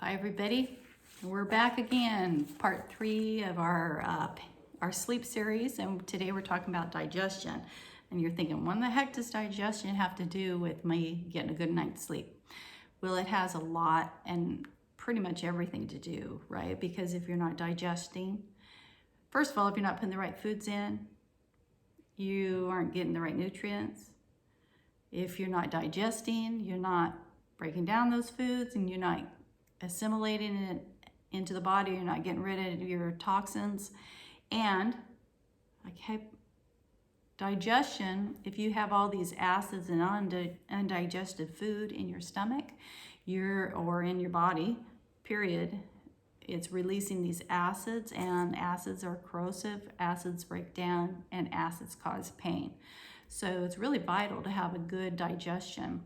Hi everybody, we're back again, part 3 of our sleep series, and today we're talking about digestion. And you're thinking, what the heck does digestion have to do with me getting a good night's sleep? Well, it has a lot and pretty much everything to do, right? Because if you're not digesting, first of all, if you're not putting the right foods in, you aren't getting the right nutrients. If you're not digesting, you're not breaking down those foods and you're not assimilating it into the body, you're not getting rid of your toxins. And digestion, if you have all these acids and undigested food in your stomach, or in your body, period, it's releasing these acids, and acids are corrosive, acids break down, and acids cause pain. So it's really vital to have a good digestion.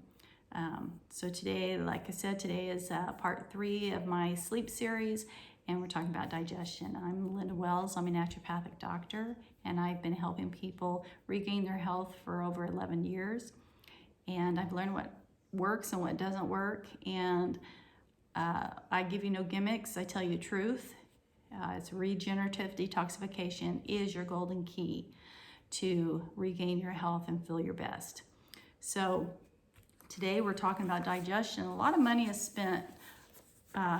So today, like I said, today is part 3 of my sleep series, and we're talking about digestion. I'm Linda Wells. I'm a naturopathic doctor, and I've been helping people regain their health for over 11 years. And I've learned what works and what doesn't work, and I give you no gimmicks. I tell you truth. It's regenerative detoxification is your golden key to regain your health and feel your best. So today we're talking about digestion. A lot of money is spent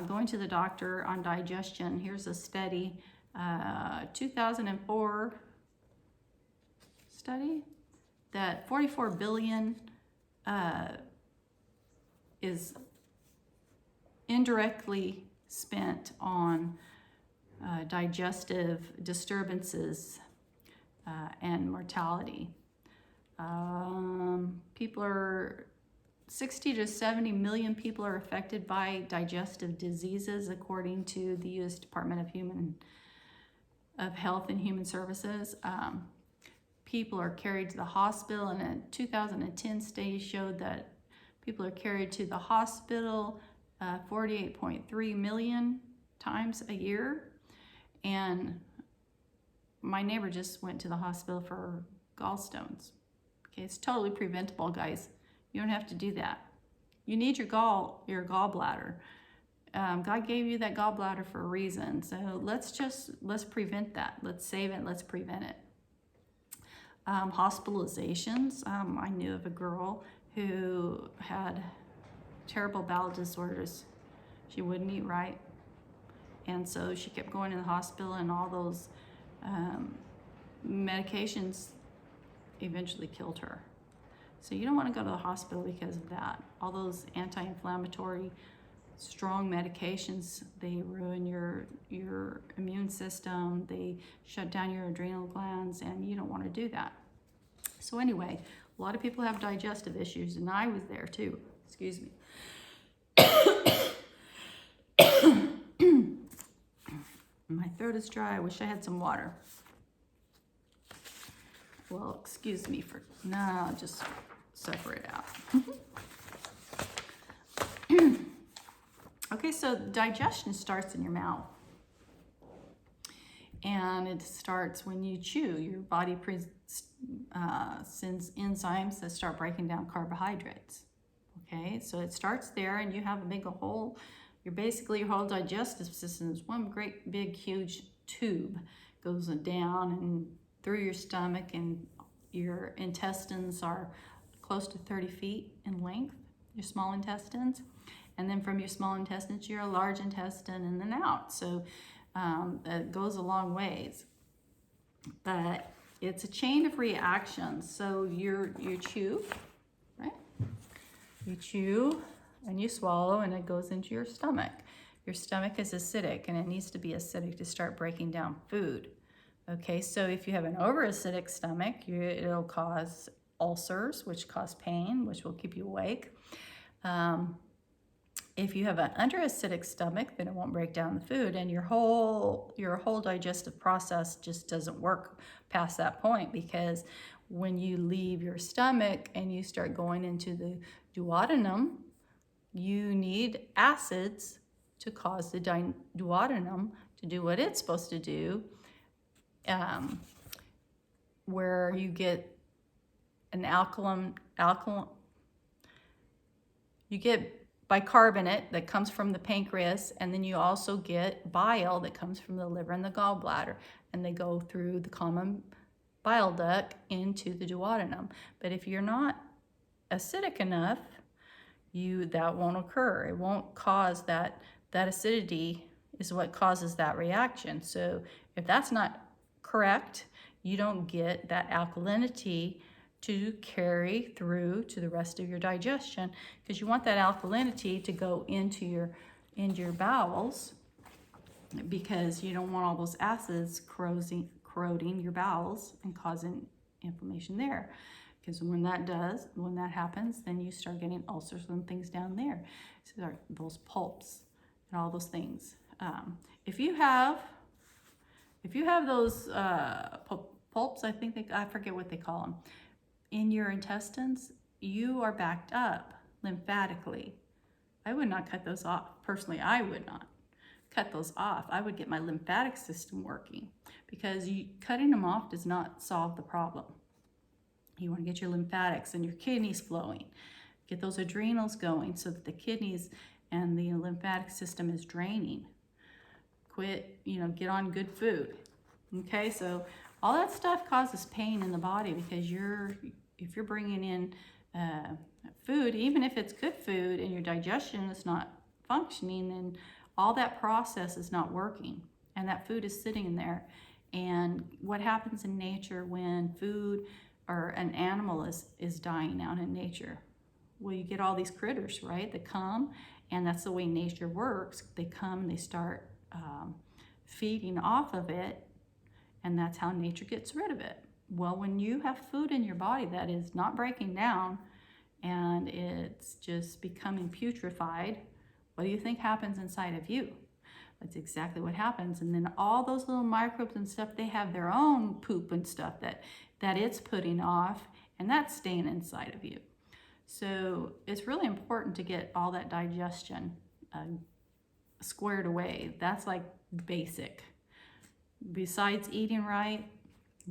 going to the doctor on digestion. Here's a study, 2004 study, that 44 billion is indirectly spent on digestive disturbances and mortality. People are 60 to 70 million people are affected by digestive diseases, according to the U.S. Department of Health and Human Services. People are carried to the hospital, and a 2010 study showed that people are carried to the hospital 48.3 million times a year. And my neighbor just went to the hospital for gallstones. Okay, it's totally preventable, guys. You don't have to do that. You need your gallbladder. God gave you that gallbladder for a reason. So let's prevent that. Let's save it. Let's prevent it. Hospitalizations. I knew of a girl who had terrible bowel disorders. She wouldn't eat right. And so she kept going to the hospital, and all those medications eventually killed her. So you don't want to go to the hospital because of that. All those anti-inflammatory, strong medications, they ruin your immune system. They shut down your adrenal glands, and you don't want to do that. So anyway, a lot of people have digestive issues, and I was there too. Excuse me. My throat is dry. I wish I had some water. Well, excuse me for, no, just separate out. Okay, so digestion starts in your mouth. And it starts when you chew. Your body sends enzymes that start breaking down carbohydrates. Okay, so it starts there, and you have a big hole. Your whole digestive system is one great big huge tube. Goes down and through your stomach, and your intestines are close to 30 feet in length, your small intestines. And then from your small intestines, your large intestine, and then out. So that goes a long ways. But it's a chain of reactions. So you chew, right? You chew and you swallow, and it goes into your stomach. Your stomach is acidic, and it needs to be acidic to start breaking down food. Okay, so if you have an overacidic stomach, it'll cause ulcers, which cause pain, which will keep you awake. If you have an underacidic stomach, then it won't break down the food, and your whole digestive process just doesn't work past that point, because when you leave your stomach and you start going into the duodenum, you need acids to cause the duodenum to do what it's supposed to do, where you get an alkaline, you get bicarbonate that comes from the pancreas, and then you also get bile that comes from the liver and the gallbladder, and they go through the common bile duct into the duodenum. But if you're not acidic enough, that won't occur. It won't cause that acidity is what causes that reaction. So if that's not correct, you don't get that alkalinity to carry through to the rest of your digestion, because you want that alkalinity to go into your bowels, because you don't want all those acids corroding your bowels and causing inflammation there. Because when that happens, then you start getting ulcers and things down there. So those pulps and all those things. If you have those pulps, I forget what they call them, in your intestines, you are backed up lymphatically. I would not cut those off. Personally, I would not cut those off. I would get my lymphatic system working, because cutting them off does not solve the problem. You want to get your lymphatics and your kidneys flowing. Get those adrenals going so that the kidneys and the lymphatic system is draining. Get on good food. Okay, so all that stuff causes pain in the body, because if you're bringing in food, even if it's good food and your digestion is not functioning, then all that process is not working, and that food is sitting in there. And what happens in nature when food or an animal is dying out in nature? Well, you get all these critters, right, that come, and that's the way nature works. They come and they start feeding off of it, and that's how nature gets rid of it. Well, when you have food in your body that is not breaking down and it's just becoming putrefied, what do you think happens inside of you? That's exactly what happens. And then all those little microbes and stuff, they have their own poop and stuff that it's putting off, and that's staying inside of you. So it's really important to get all that digestion squared away. That's like basic. Besides eating right,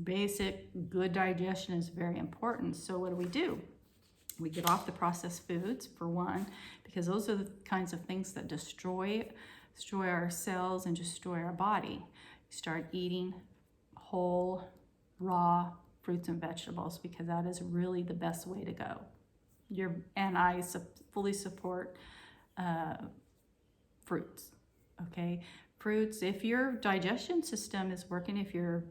basic good digestion is very important. So what do? We get off the processed foods, for one, because those are the kinds of things that destroy our cells and destroy our body. You start eating whole, raw fruits and vegetables, because that is really the best way to go. I fully support fruits. Okay, fruits. If your digestion system is working, if your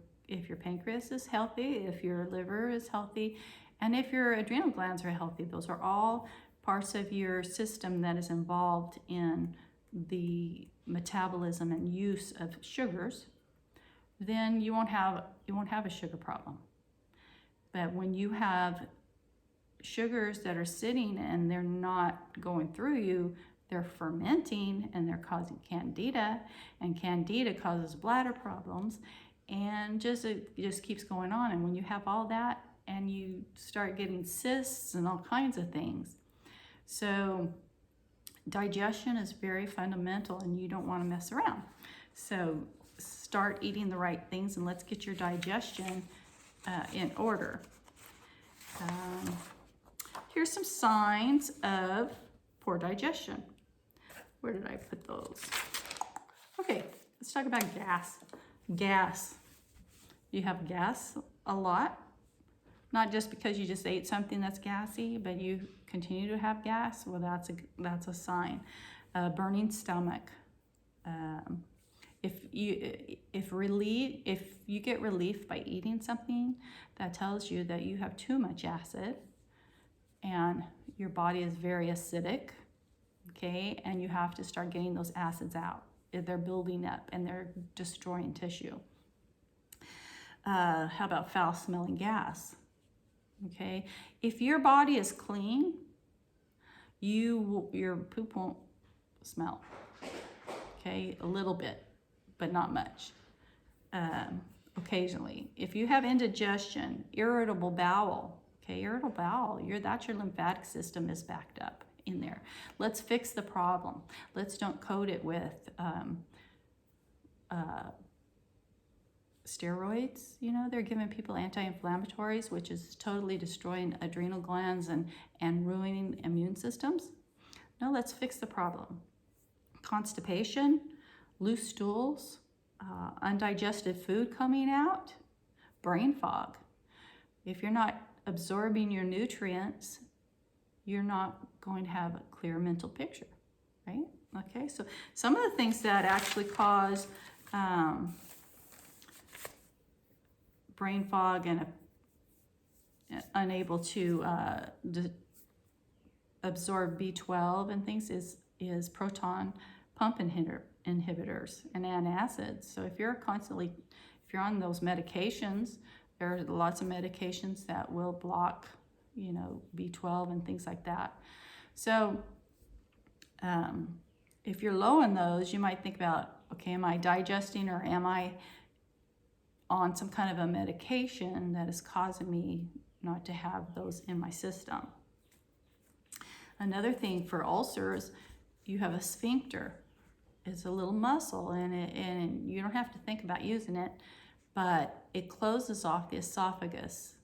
pancreas is healthy, if your liver is healthy, and if your adrenal glands are healthy, those are all parts of your system that is involved in the metabolism and use of sugars, then you won't have a sugar problem. But when you have sugars that are sitting and they're not going through you, they're fermenting and they're causing candida, and candida causes bladder problems, and it just keeps going on. And when you have all that, and you start getting cysts and all kinds of things. So digestion is very fundamental, and you don't want to mess around. So start eating the right things, and let's get your digestion in order. Here's some signs of poor digestion. Where did I put those? Okay, let's talk about gas. Gas. You have gas a lot, not just because you just ate something that's gassy, but you continue to have gas. Well, that's a sign. Burning stomach. If you get relief by eating something, that tells you that you have too much acid, and your body is very acidic. Okay, and you have to start getting those acids out. They're building up and they're destroying tissue. How about foul-smelling gas? Okay, if your body is clean, your poop won't smell. Okay, a little bit, but not much. Occasionally, if you have indigestion, irritable bowel. Okay, irritable bowel. That's your lymphatic system is backed up in there. Let's fix the problem. Let's don't coat it with steroids. They're giving people anti-inflammatories, which is totally destroying adrenal glands and ruining immune systems. No, let's fix the problem. Constipation, loose stools, undigested food coming out, brain fog. If you're not absorbing your nutrients, you're not going to have a clear mental picture, right? Okay, so some of the things that actually cause brain fog and unable to absorb B12 and things is proton pump inhibitors and antacids. So if you're on those medications, there are lots of medications that will block, B12 and things like that. So if you're low in those, you might think about, okay, am I digesting or am I on some kind of a medication that is causing me not to have those in my system? Another thing for ulcers, you have a sphincter. It's a little muscle, and you don't have to think about using it, but it closes off the esophagus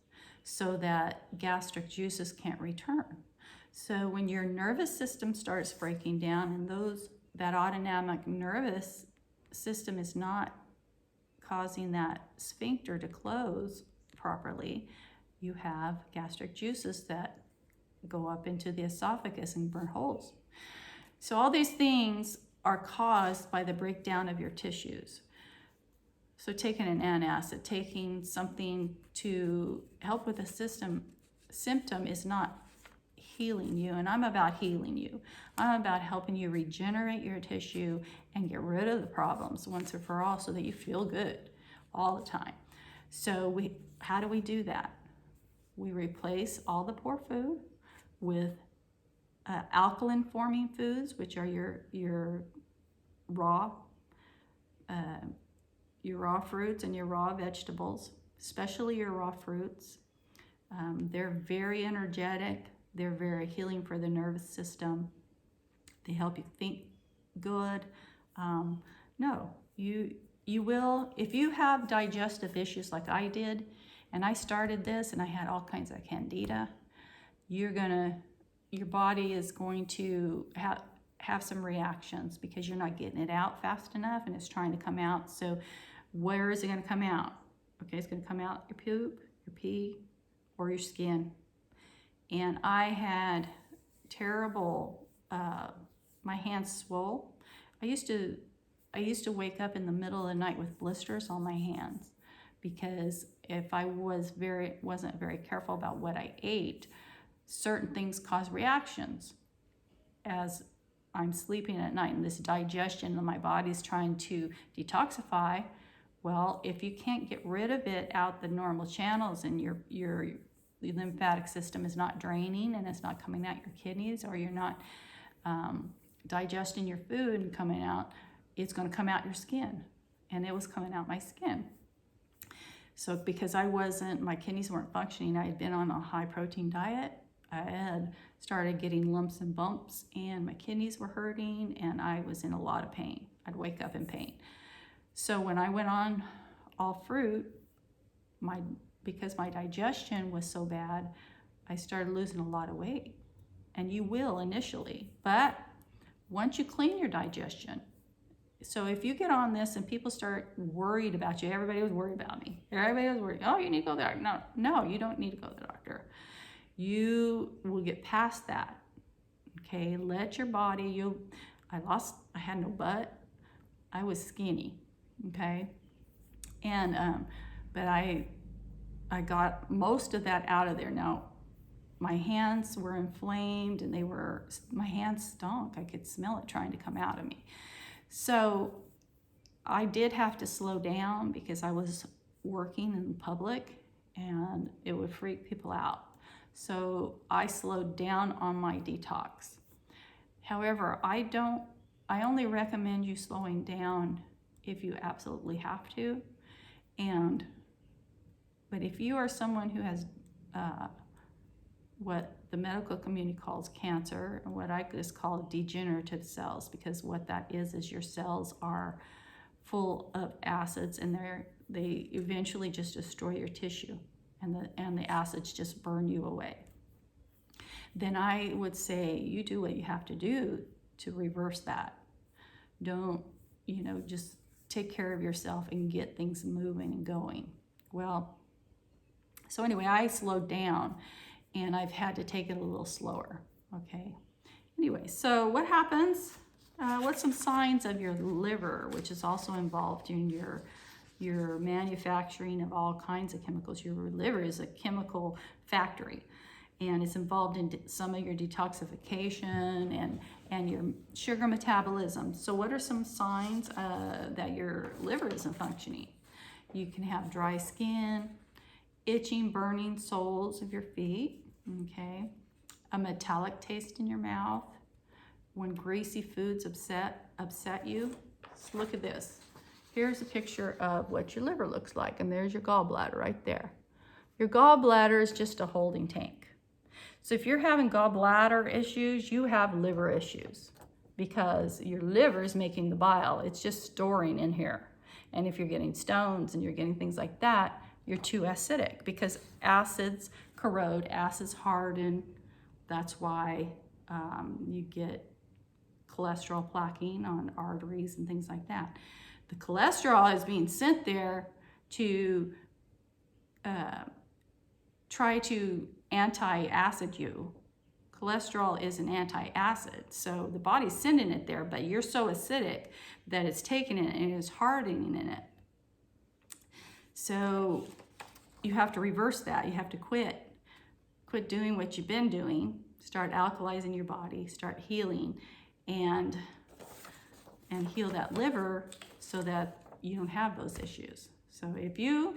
so that gastric juices can't return. So when your nervous system starts breaking down and that autonomic nervous system is not causing that sphincter to close properly, you have gastric juices that go up into the esophagus and burn holes. So all these things are caused by the breakdown of your tissues. So taking an antacid, taking something to help with a symptom is not healing you, and I'm about healing you. I'm about helping you regenerate your tissue and get rid of the problems once and for all so that you feel good all the time. So how do we do that? We replace all the poor food with alkaline forming foods, which are your raw fruits and your raw vegetables, especially your raw fruits. They're very energetic. They're very healing for the nervous system. They help you think good. You will, if you have digestive issues like I did, and I started this and I had all kinds of candida, your body is going to have some reactions because you're not getting it out fast enough and it's trying to come out. So where is it going to come out? Okay, it's going to come out your poop, your pee, or your skin. And I had terrible, my hands swole. I used to wake up in the middle of the night with blisters on my hands because if I wasn't very careful about what I ate, certain things cause reactions as I'm sleeping at night, and this digestion and my body's trying to detoxify. Well, if you can't get rid of it out the normal channels and your lymphatic system is not draining and it's not coming out your kidneys, or you're not digesting your food and coming out, it's going to come out your skin. And it was coming out my skin. So because my kidneys weren't functioning, I had been on a high protein diet. I had started getting lumps and bumps and my kidneys were hurting and I was in a lot of pain. I'd wake up in pain. So when I went on all fruit, because my digestion was so bad, I started losing a lot of weight. And you will initially, but once you clean your digestion, so if you get on this and people start worried about you, everybody was worried about me. Everybody was worried, oh, you need to go to the doctor. No, you don't need to go to the doctor. You will get past that. Okay, let your body, I had no butt. I was skinny, okay? And, but I got most of that out of there. Now, my hands were inflamed and my hands stunk. I could smell it trying to come out of me. So I did have to slow down because I was working in public and it would freak people out. So I slowed down on my detox. However, I only recommend you slowing down if you absolutely have to. But if you are someone who has what the medical community calls cancer, and what I just call degenerative cells, because what that is your cells are full of acids and they eventually just destroy your tissue, and the acids just burn you away. then I would say you do what you have to do to reverse that. Don't, just take care of yourself and get things moving and going. Well, so anyway, I slowed down and I've had to take it a little slower, okay? Anyway, so what happens? What's some signs of your liver, which is also involved in your manufacturing of all kinds of chemicals? Your liver is a chemical factory, and it's involved in some of your detoxification and your sugar metabolism. So what are some signs that your liver isn't functioning? You can have dry skin, itching, burning soles of your feet, okay? A metallic taste in your mouth. When greasy foods upset you. So look at this. Here's a picture of what your liver looks like, and there's your gallbladder right there. Your gallbladder is just a holding tank. So if you're having gallbladder issues, you have liver issues because your liver is making the bile. It's just storing in here. And if you're getting stones and you're getting things like that, you're too acidic because acids corrode, acids harden. That's why you get cholesterol plaquing on arteries and things like that. The cholesterol is being sent there to try to anti-acid you. Cholesterol is an anti-acid, so the body's sending it there, but you're so acidic that it's taking it and it's hardening in it. So you have to reverse that. You have to quit doing what you've been doing, start alkalizing your body, start healing, and heal that liver so that you don't have those issues. So if you've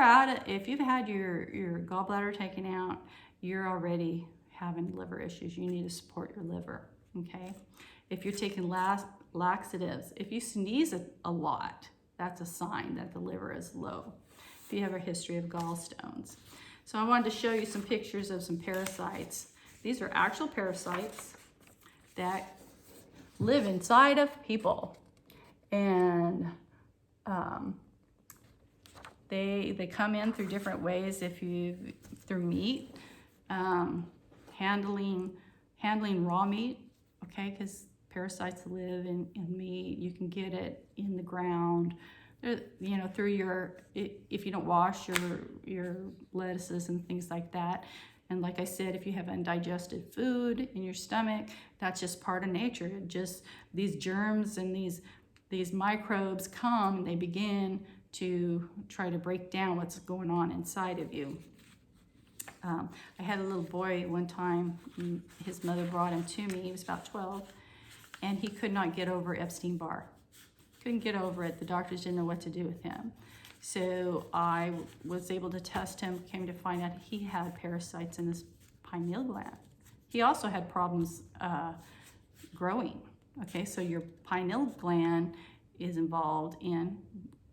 had your gallbladder taken out, you're already having liver issues. You need to support your liver, okay? If you're taking laxatives, if you sneeze a lot, that's a sign that the liver is low. If you have a history of gallstones. So I wanted to show you some pictures of some parasites. These are actual parasites that live inside of people, and they come in through different ways. Through meat, handling raw meat, okay, because parasites live in meat. You can get it in the ground, through if you don't wash your lettuces and things like that. And like I said, if you have undigested food in your stomach, that's just part of nature. Just these germs and these microbes come, and they begin to try to break down what's going on inside of you. I had a little boy one time, his mother brought him to me, he was about 12, and he could not get over Epstein-Barr. Couldn't get over it. The doctors didn't know what to do with him. So I was able to test him, came to find out he had parasites in his pineal gland. He also had problems growing. Okay, so your pineal gland is involved in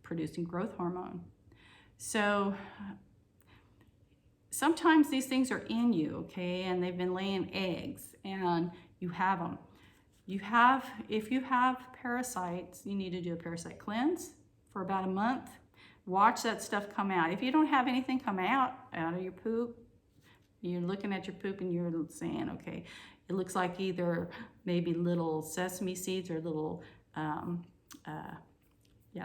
producing growth hormone. So sometimes these things are in you, okay, and they've been laying eggs, and you have them. If you have parasites, you need to do a parasite cleanse for about a month. Watch that stuff come out. If you don't have anything come out of your poop, you're looking at your poop and you're saying, okay, it looks like either maybe little sesame seeds or little,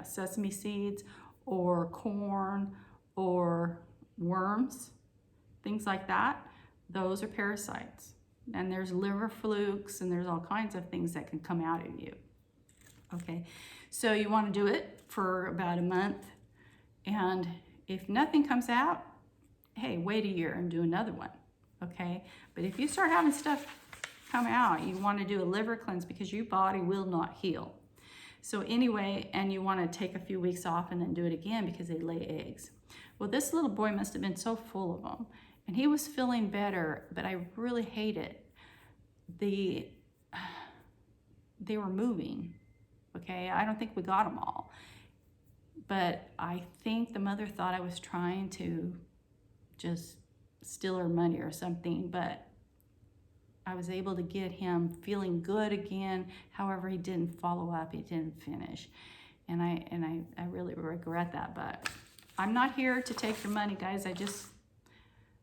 sesame seeds or corn or worms, things like that. Those are parasites. And there's liver flukes and there's all kinds of things that can come out of you. Okay, so you want to do it for about a month. And if nothing comes out, hey, wait a year and do another one, okay? But if you start having stuff come out, you want to do a liver cleanse because your body will not heal. So anyway, and you want to take a few weeks off and then do it again because they lay eggs. Well, this little boy must have been so full of them, and he was feeling better, but I really hate it. They were moving, okay? I don't think we got them all. But I think the mother thought I was trying to just steal her money or something, but I was able to get him feeling good again. However, he didn't follow up, he didn't finish. And I really regret that, but I'm not here to take your money, guys.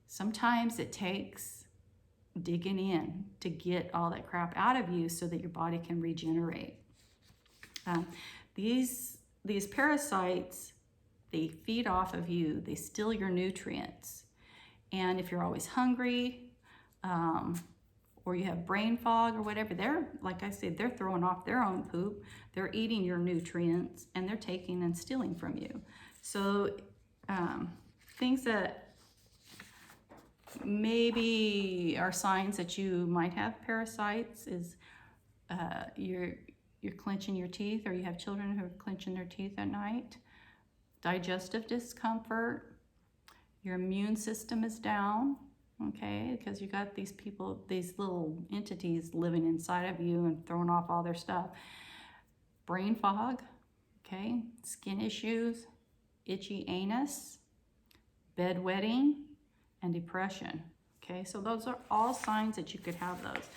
Sometimes it takes digging in to get all that crap out of you so that your body can regenerate. These parasites, they feed off of you. They steal your nutrients. And if you're always hungry, or you have brain fog or whatever, they're, like I said, they're throwing off their own poop. They're eating your nutrients, and they're taking and stealing from you. So things that maybe are signs that you might have parasites is you're clenching your teeth, or you have children who are clenching their teeth at night. Digestive discomfort. Your immune system is down, okay, because you got these people, these little entities living inside of you and throwing off all their stuff. Brain fog, okay, skin issues, itchy anus, bedwetting, and depression. Okay, so those are all signs that you could have those.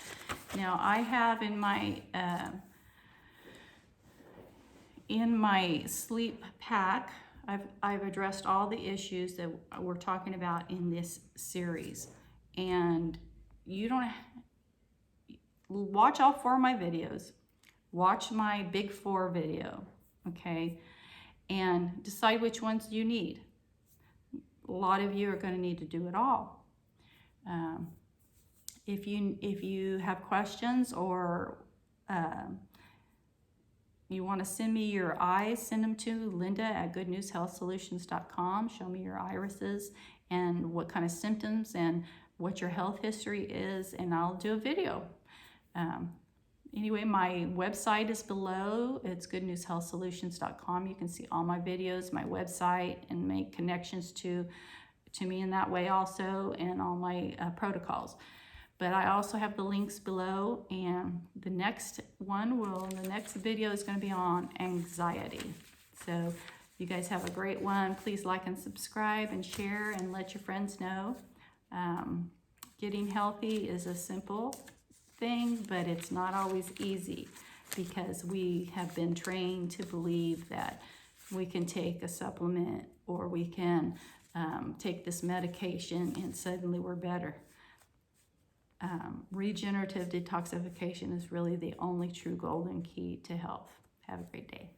Now, I have in my sleep pack, I've addressed all the issues that we're talking about in this series. And you don't watch all 4 of my videos. Watch my Big 4 video, okay? And decide which ones you need. A lot of you are going to need to do it all. If you have questions, or you want to send me your eyes, send them to linda@goodnewshealthsolutions.com. Show me your irises and what kind of symptoms and what your health history is, and I'll do a video. Anyway, my website is below. It's goodnewshealthsolutions.com. You can see all my videos, my website, and make connections to me in that way also, and all my protocols. But I also have the links below, and the next video is going to be on anxiety. So you guys have a great one. Please like and subscribe and share and let your friends know. Getting healthy is a simple thing, but it's not always easy, because we have been trained to believe that we can take a supplement, or we can take this medication and suddenly we're better. Regenerative detoxification is really the only true golden key to health. Have a great day.